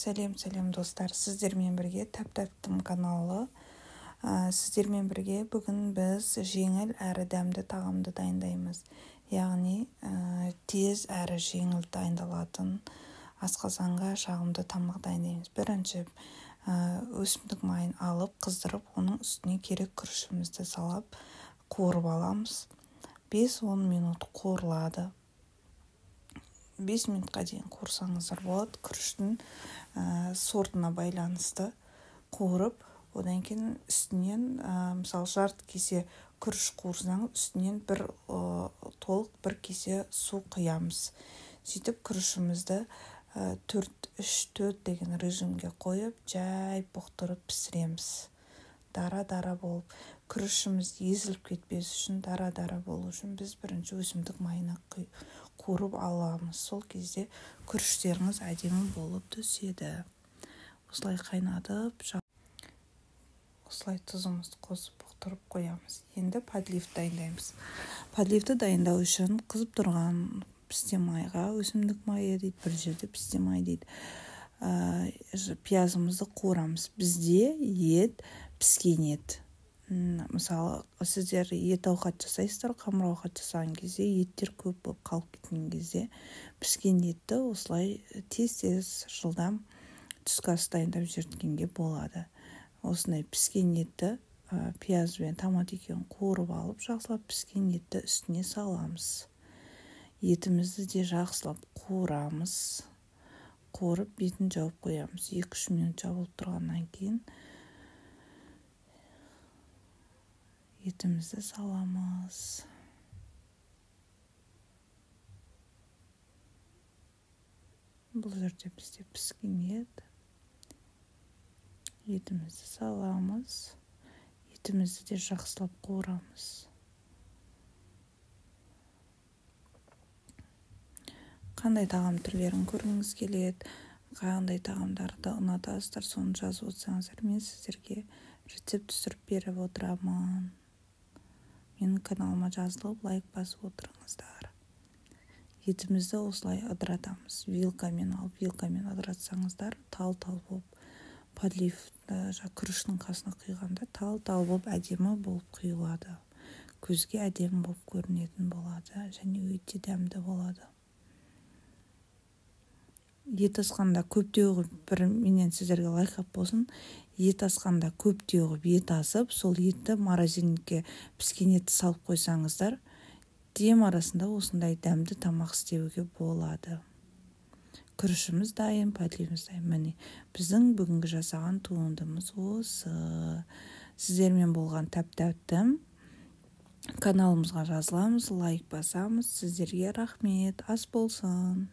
Сәлем достар, сіздермен бірге Тәп-тәптім каналы. Сіздермен бірге бүгін біз жеңіл әрі дәмді тағамды дайындаймыз. Яғни тез әрі жеңіл дайындалатын асқазанға жағымды тамақ дайындаймыз. Бірінші өсімдік майын алып, қыздырып, оның үстіне керек күрішімізді салып, қуырып аламыз. 5-10 минут қуырылады. 5 минутқа дейін қуырсаңыздар болады. Күріштің сортына байланысты қуырып, одан кейін үстінен, мысалы жарты кесе күріш қуырсаңыз, үстінен толық бір кесе су құямыз. Сөйтіп күрішімізді 3-4 деген режимге қойып, жай бұқтырып пісіреміз. Дара-дара болып, күрішіміз езіліп кетпес үшін, дара-дара болу үшін біз бірінші өсімдік майына қуырып аламыз. Сол кезде күріштеріңіз әдемі болып түседі. Осылай қайнатып, осылай тұзымызды қосып бұқтырып қоямыз. Енді подлив дайындаймыз. Подливті дайындау үшін қызып тұрған пісте майға, өсімдік майы дейді, бір жерде пісте май дейді, пиязымызды қуырамыз. Бізде ет, піскен ет. Мысалы, сіздер ет ауқат жасайсыздар, қамыр ауқат жасаған кезде, еттер көп болып қалып кеткен кезде, піскен етті осылай тез-тез жылдам түскі ас дайындап жібергенге болады. Осындай піскен етті пияз бен томат екеуін қуырып алып, жақсылап піскен етті үстіне саламыз. Етімізді де жақсылап қуырамыз. Қуырып, бетін жауып қоямыз. 2-3 минут жабылып тұрғаннан кейін етімізді саламыз. Бұл жерде бізде піскен ет. Етімізді саламыз. Етімізді де жақсылап қуырамыз. Қандай тағам түрлерін көргіңіз келеді, қандай тағамдарды ұнатасыздар, соны жазып отырсаңыздар, мен сіздерге рецепт түсіріп беріп отырамын. Менің каналыма жазылып, лайк басып отырыңыздар. Етімізді осылай ыдыратамыз. Вилкамен алып, вилкамен ыдыратсаңыздар, тал-тал болып, подлив күріштің қасына құйғанда тал-тал болып, әдемі болып құйылады. Көзге әдемі болып көрінетін болады, және өте дәмді болады. Ет асқанда көптеу ғып, менен сіздерге лайкап болсын, ет асқанда көптеу ғып ет асып, сол етті морозильникке піскен етті салып қойсаңыздар, дем арасында осындай дәмді тамақ істеуге болады. Күрішіміз дайын, подливіміз дайын. Міне, біздің бүгінгі жасаған туындымыз осы. Сіздермен болған Тәп-тәптім. Каналымызға жазыламыз, лайк басамыз. Сіздерге рахмет, ас болсын.